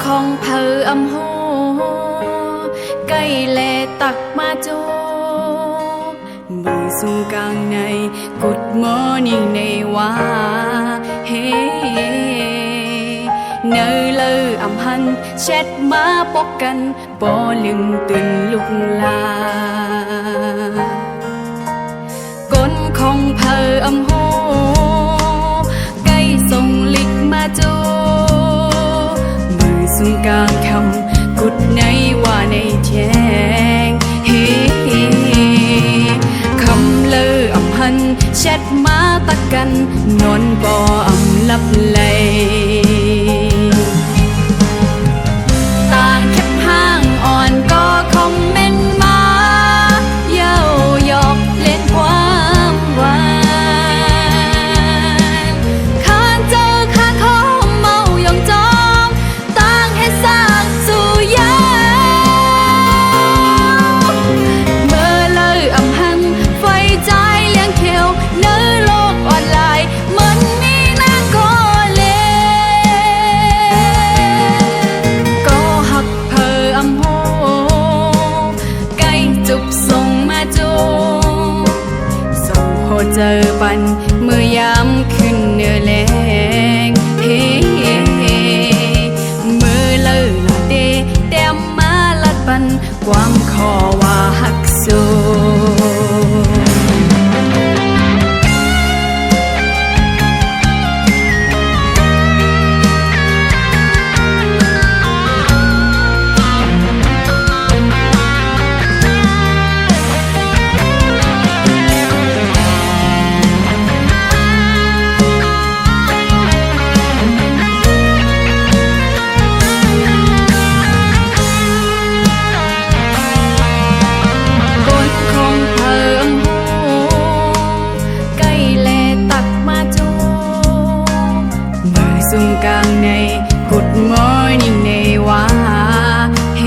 ของเพออำโหใกล้แลตักมาโจมือสูงกลางในกุดมอนิ่งในว่าเฮเนอเลออำหันแชทมาปกกันบ่ลึงตื่นลุกลาก้นของเพออำโหใกล้ส่งลิกมาโจมือสูงกลางคำกุดในว่าในแจ้งเฮคำเลออำหันแชทมาตักกันนอนบ่อำลับไหลต่างแคบห้างอ่อนก็คอมเมนต์มาเย้าหยอกเล่นความหวานข้านเจอข้านขอเมายองจอมต่างให้สร้างสู่ยาเมื่อเลยอำหันไฟใจเลี้ยงเขียวเนื้อโลกออนไลน์มันมีนางก็เลก็หักเพออำโหใกล้จุบส่งมาจูส่งโหเจอปันเมื่อยามขึ้นเนื้อแรงเฮ้มือเลิกละเดแต้มมาลัดปันความขอว่าหักสูสูงกลางในกุดมอนิ่งในว่าเฮ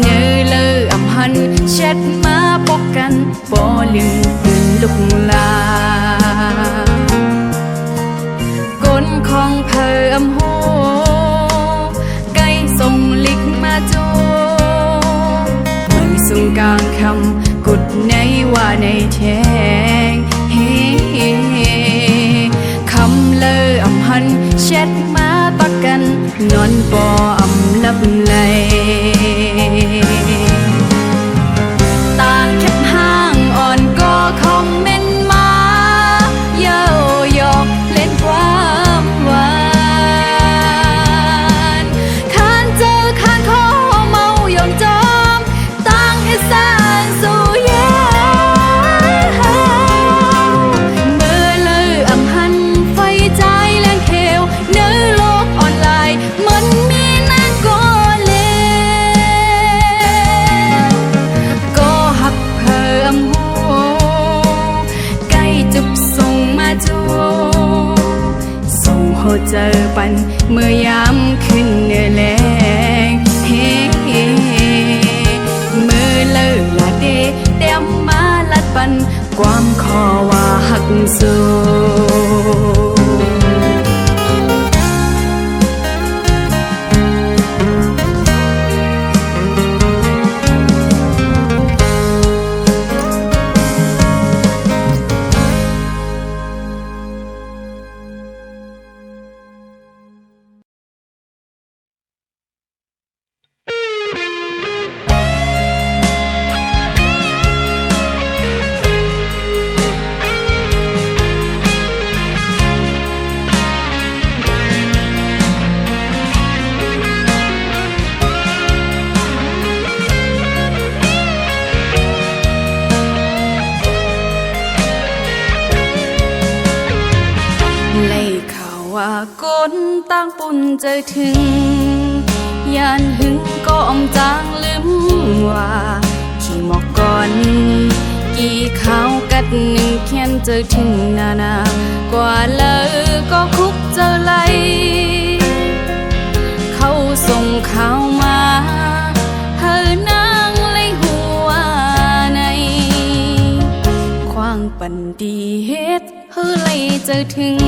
เนื้อเลออำหันแชทมาปกกันบ่ลืมตื่นลุกลาก้นของเพออำโหใกล้ส่งลิกมาโจมือสูงกลางคำกุดในว่าในแทงเฮคำเลออำหันแชทมาตักกันนอนบ่อำลับไหลต่างแคบห้างอ่อนก็คอมเมนต์มาเย้าหยอกเล่นความหวานข้านเจอข้านขอเมายองจอมต่างให้สร้างสู่ยาเมื่อเลออำหันไฟใจแรงเขียวเนื้อโลกออนไลน์มันมีนางก็เลก็หักเพออำโหใกล้จุบส่งมาจูส่งโหเจอปันเมื่อยามขึ้นเนื้อแรงเฮมือเลิกละเดเต็มมาลัดปันความขอว่าหักสูก้นตั้งปุ่นเจอถึงยานหึงก็อมจางลืมว่าขี่หมอกก่อนกี่ข้าวกัดหนึ่งเขียนเจอถึงนากว่าเลยก็คุกเจอไหลเขาส่งข่าวมาเธอนางเลยหัวในความปันดีเฮ็ดเธอเลยเจอถึง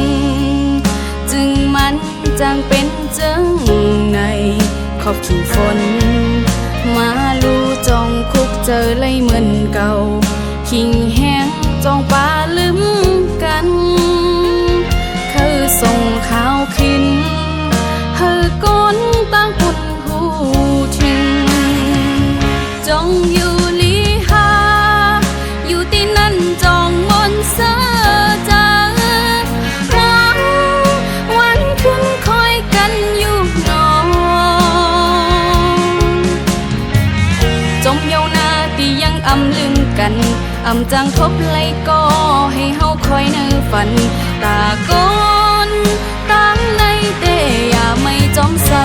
จึงมัน จางเป็นจังในขอบขิงฝนมาลูจองคุกเจอเลยเหมือนเก่าขิงแห้งจองปลาลืมกันคือส่งข่าวขึ้นเฮอก้นตั้งปุ่นหูถึงจองอยู่ลีหาอยู่ที่นั่นจองมนเสอจาวันขึ้นคอยกันอยู่นอนจมเยานาที่ยังอำลืมกันอำจางทบไหลก็ให้เฮาคอยในฝันตาก้นตั้งในเตอย่าไม่จอมสา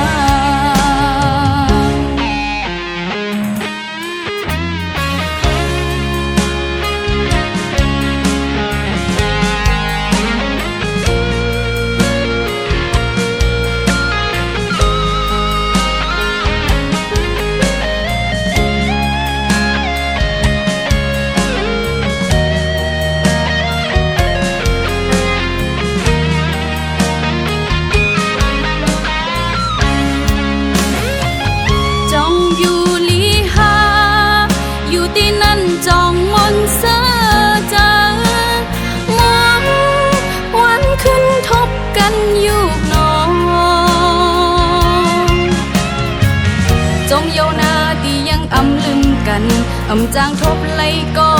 อำจางทบไหลก็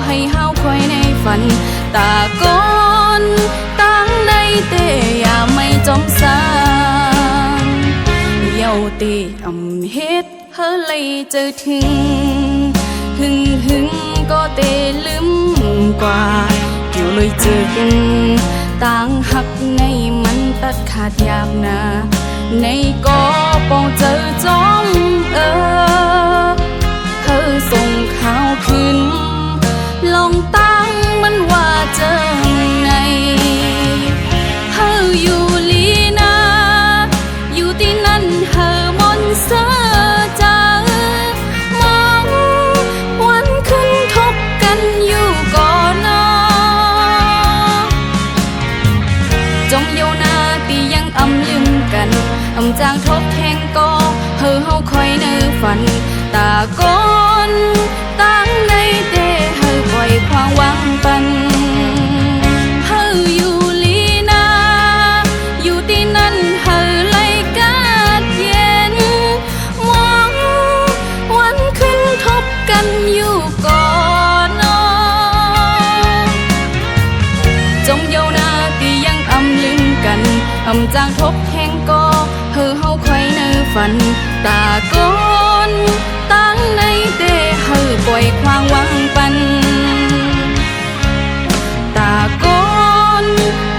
ให้เฮาคอยในฝันตาก้นตั้งในเตอย่าไม่จอมสางเยาตีอำเฮ็ดเฮอไหลเจอถึงหึงก็เตลืมกว่าอยู่เลยจึกต่างหักในมันตัดขาดยามนาในก็ปองเจอจอมเธอส่งข่าวขึ้นลองตั้งมันว่าเจอในเธออยู่ลีนาอยู่ที่นั่นเธอมนเสอจามองวันขึ้นทบกันอยู่ก่อนนอจงเยานาที่ยังอำลืมกันอำจางทบแทงก็เฮาคอยในฝันตาก้นตั้งในเตเฮอปล่อยความหวังปันเฮออยู่ลีนาอยู่ที่นั่นเฮอไล่กาดเย็นมองวันขึ้นทบกันอยู่ก่อนนอจงเยานาที่ยังอำลืมกันอำจางทบแทงก็เฮาคอยในฝันตาก้นตั้งในเตเฮอปล่อยความหวังปันตาก้น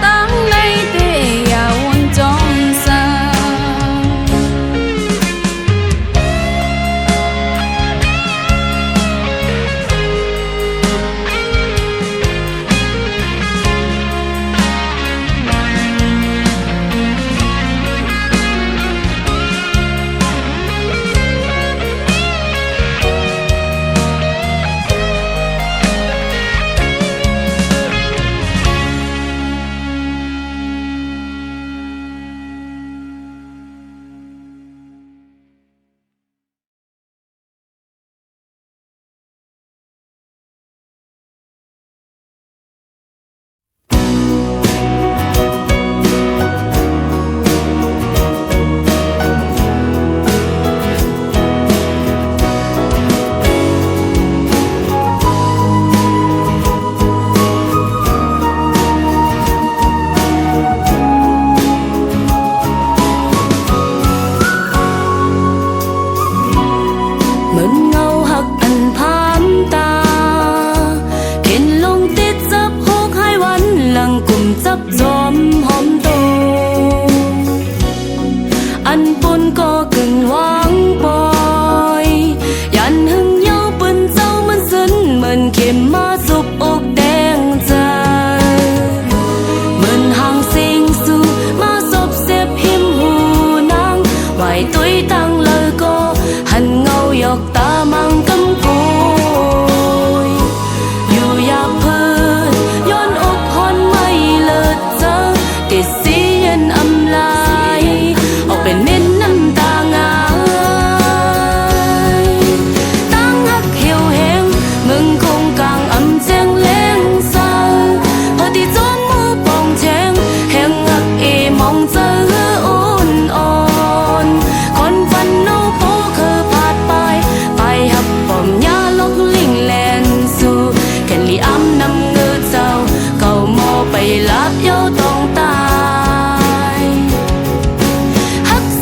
ตั้งในเตอย่าวนจอมสาติดเสียนอำลาย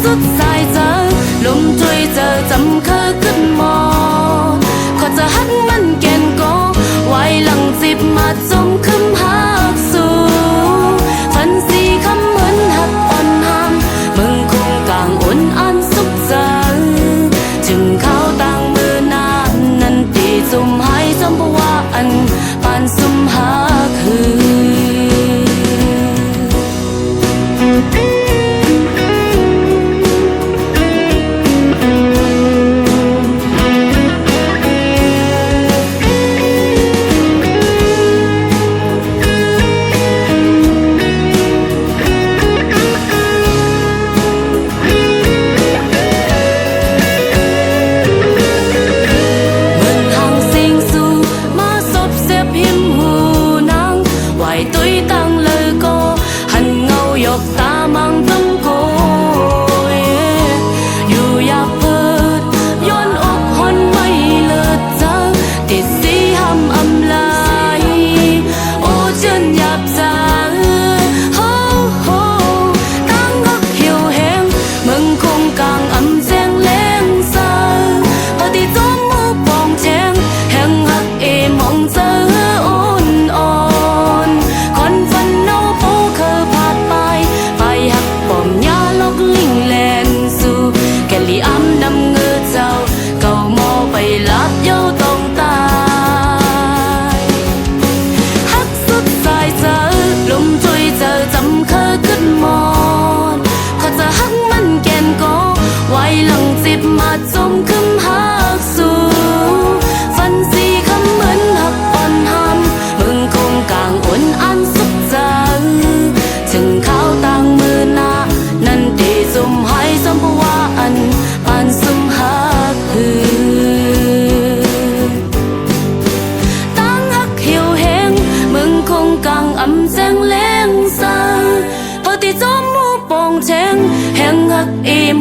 สุดสายเจอลมช่วยเจอจำเคยขึ้นมอขอจะฮักมันแก่นก็ไว้หลังจิบมาจมคึมหักสู่ฝันสีคำเหมือนหักอ่อนหามมึงคงกลางอุ่นอันสุขเจอจึงเข้าต่างมือนานนันตีจุ่มให้จมบัวอันปานซุ่มหักหือ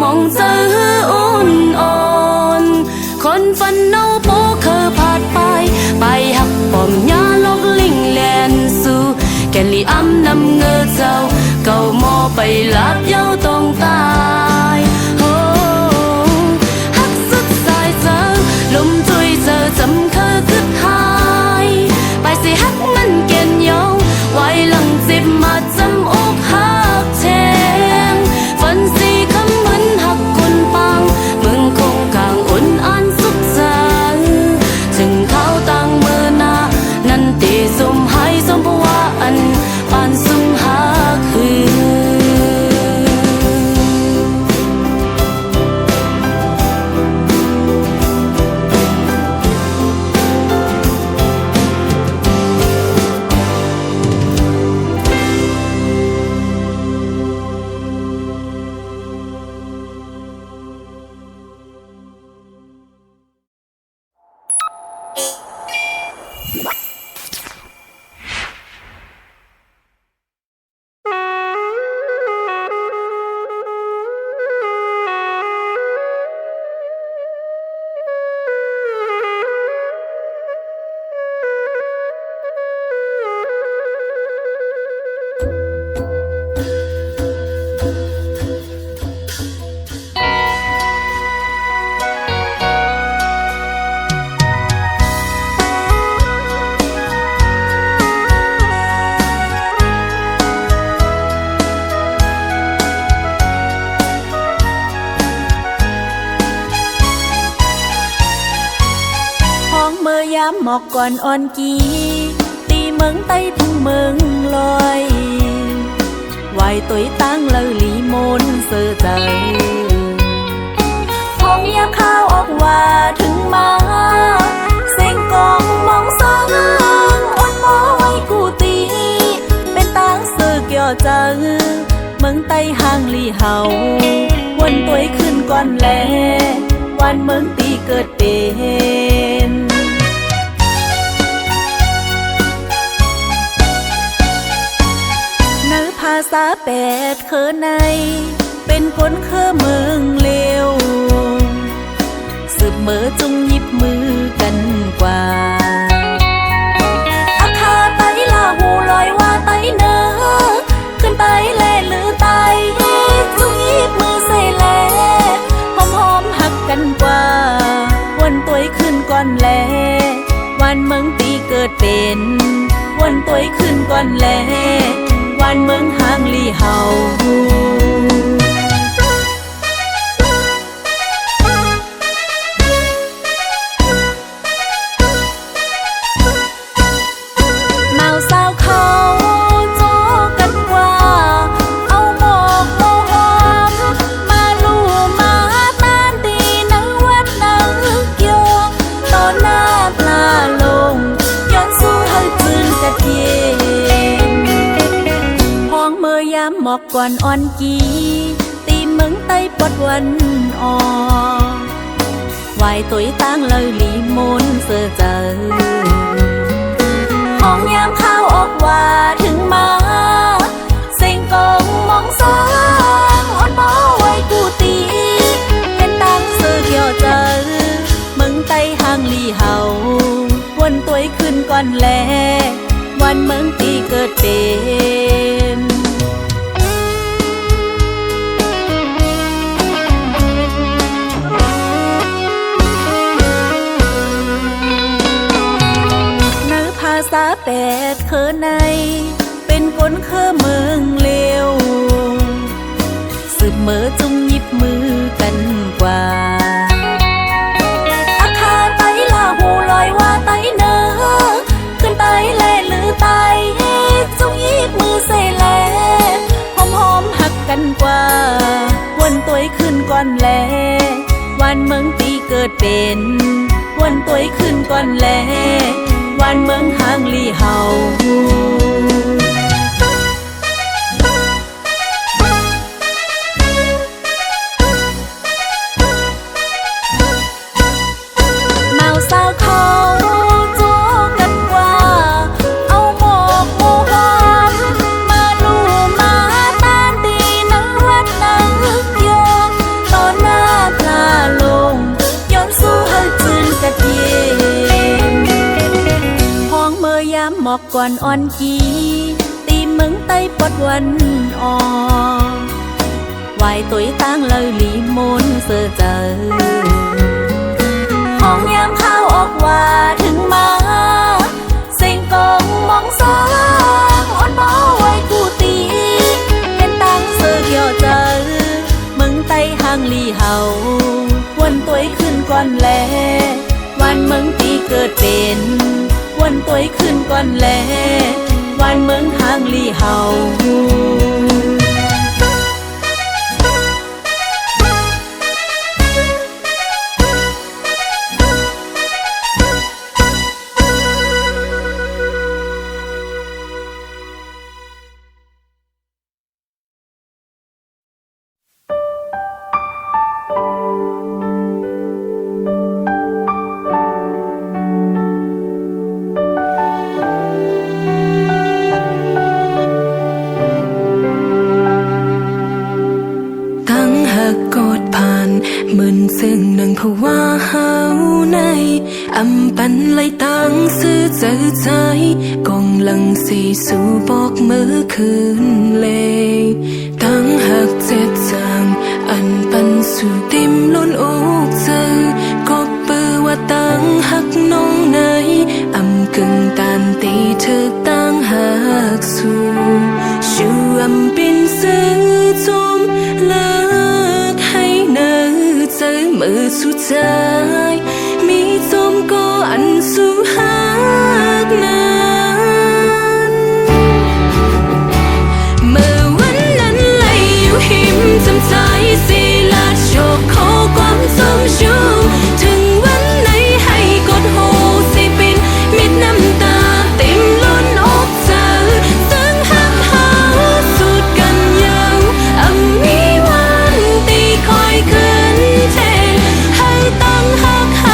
มองเจออุ่นอ่อนคนฟันเนาโปเคยผ่านไปหักปอมยาลอกลิงแลนสู่แกลีอ้ำนำเงอเจ้าเก่ามอไปลับเย้าต้องตายโอ้หักสุดสายเจอลมจุยเจอจำเคยคึดหายไปสิหักมันเก่นยองไว้หลังจิบมาจำอกหักแทงฝันสีหมอกก่อนอ่อนกีตีเมืองใต้ทุ่งเมืองลอยไหวตุยตั้งเลอลีมนเสือใจพองยามข้าวออกว่าถึงมาเสียงกองมองสังอ่อนมอไว้กูตีเป็นตั้งเสือเกี่ยวจังเมืองใต้ห่างลีเฮาวนตุยขึ้นก่อนแลวันเมืองตีเกิดเป็นภาษาแปดเคอในเป็นคนเคอเมืองเลวสืบเมื่อจงหยิบมือกันกว่าอาคาไตลาหูลอยว่าไตเนอขึ้นไตแลหรือไตจงหยิบมือใส่แล ก่อนแลวันเมืองห่างลีเฮาเมาสาวเขาโจกันว่าเอาหมอกโมหอมมาลู่มาตานดีนังวัดนังยองต่อหน้าปลาลงย้อนสู้ให้จืนกะเทียนห้องเมื่อยามหมอกก่อนอ่อนกีตีเมืองใต้ปดวันอ่อไหวตุยตั้งเลยลีมนเสือเจอห้องยามข้าวออกว่าถึงมาเสียงกองมองสางอ่อนบ่ไว้กูตีเป็นตั้งเสือเกี่ยวเจอเมืองใต้ห่างลีเฮาวนตัวขึ้นก่อนแลวันเมืองตีเกิดเป็นภาษาแปดเคอในเป็นคนเคอเมืองเลวสืบเมื่อจุ่มหยิบมือกันกว่าอาคาไตลาหูลอยว่าไตเนอขึ้นไตแลหรือไตจุ่มหยิบมือเสแลหอมหอมหักกันกว่าวนตัวขึ้นก่อนแลวันเมืองตีเกิดเป็นวนตัวขึ้นก่อนแลวันเมืองห่างลีเฮาเมาสาวเขาโจกันว่าเอาหมอกโมหอมมาลู่มาตานดีนังวัดนังยองต่อหน้าปลาลงย้อนสู้ให้จืนกะเทียยามหมอกก่อนอ่อนกีตีเมืองใต้ปดวันอ่อไหวตุยตั้งเลยลีมนเสือเจอห้องยามข้าวออกว่าถึงมาเสียงกองมองสางอ่อนบ่ไว้กูตีเป็นตั้งเสือเกี่ยวเจอเมืองใต้ห่างลีเฮาวนตัวขึ้นก่อนแลวันเมืองตีเกิดเป็นวันตัวขึ้นก่อนแลวันเมืองห่างลีเฮาเหมือนซึ่งนังภาวะเฮาในอำปันไลตั้งซื้อเจอใจกองหลังสีสู่บอกมือคืนเลงตั้งหักเจ็บจางอันปันสู่ติมล้นอกเจอก็เปื้อว่าตั้งหักน้องในอำกึ่งตันตีเธอตั้งหักสู่ชูอำปินซื้อจมเลิกให้เนอเจอมือสุดใจมีจมก็อันสู่หักนั้นเมื่อวันนั้นไหลอยู่หิมจำใจสิลาโชคขอความสมชูถึงวันไหนให้กดหูสิปินมิดน้ำตาเต็มล้นอกเจอซึ่งหักเฮาสุดกันยาวมีวันตีคอยขึ้นเทให้ตั้งหักเฮา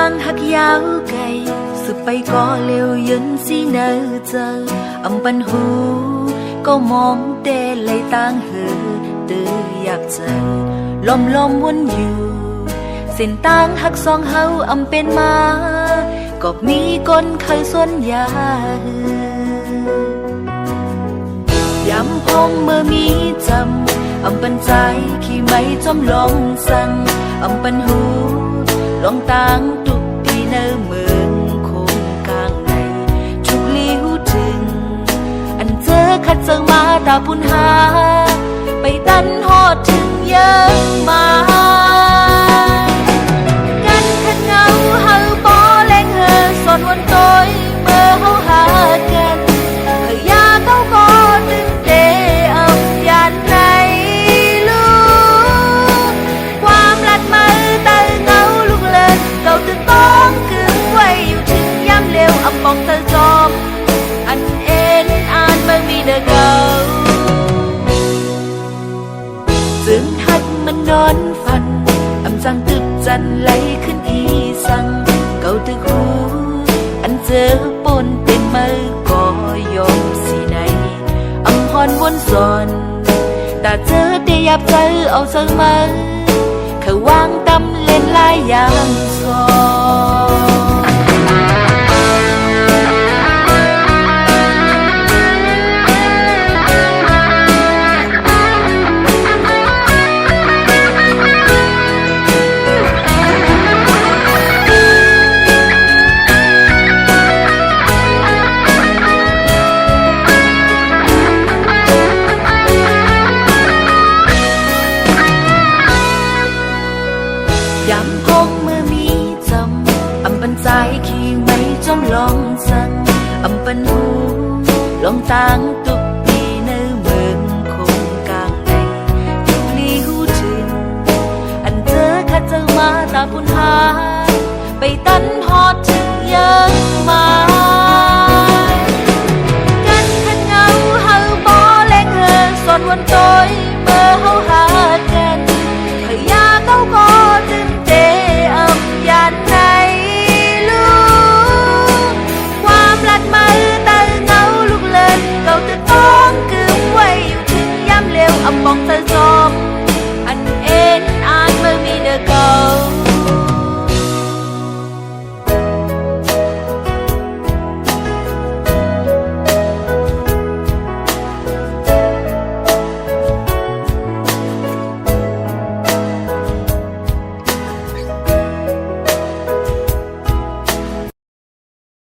tang hắc giáo gầy sự bay có liều yến si nơ giờ âm bần hú có mong tê lấy tang hư từ yap giờ lom lom muốnอยู่เส้นตางหักสองเฮาอำเป็นมาก็มีคนเคยส่วนยายามพงเมื่อมีจำอำเป็นใจขี้ไม่จอมลองสั่งอำเป็นหูลองตางตุกที่เนื้อเมืองคงกลางในทุกลิ้วถึงอันเจอขัดเจอมาตาพุนหาไปตันหอดถึงเยอะมากันขัดเงาเฮาปอแรงเฮอสอนวันต้อยเมื่อเฮาหากันเฮายาเขาก็ตึงเตอำยานในลูกความลัดมือเตอเงาลูกเลินเก่าตึงต้องกึ่งไว้อยู่ถึงย้ำเร็วอำปองเตอจอมอันเอ็นอ่านเมื่อมีเดอเก่าจึงหัดมันนอนฝันอำจังตึกจันไหลขึ้นอีสังเก่าตึกหูอันเจอปนเป็นมือก็ยอมสิในอำพรวนสอนแต่เจอได้ยับใจเอาเสมอเขาวางตำเล่นลายอย่างสอนยามพงเมื่อมีจำอำปันใจขี้ไม่จอมลองสั่งอำปันหูลองตางตุกปีเนื้อเมืองคงกลางในทุกลีหูถึงอันเจอขัดเจอมาตาพุนหาไปตัน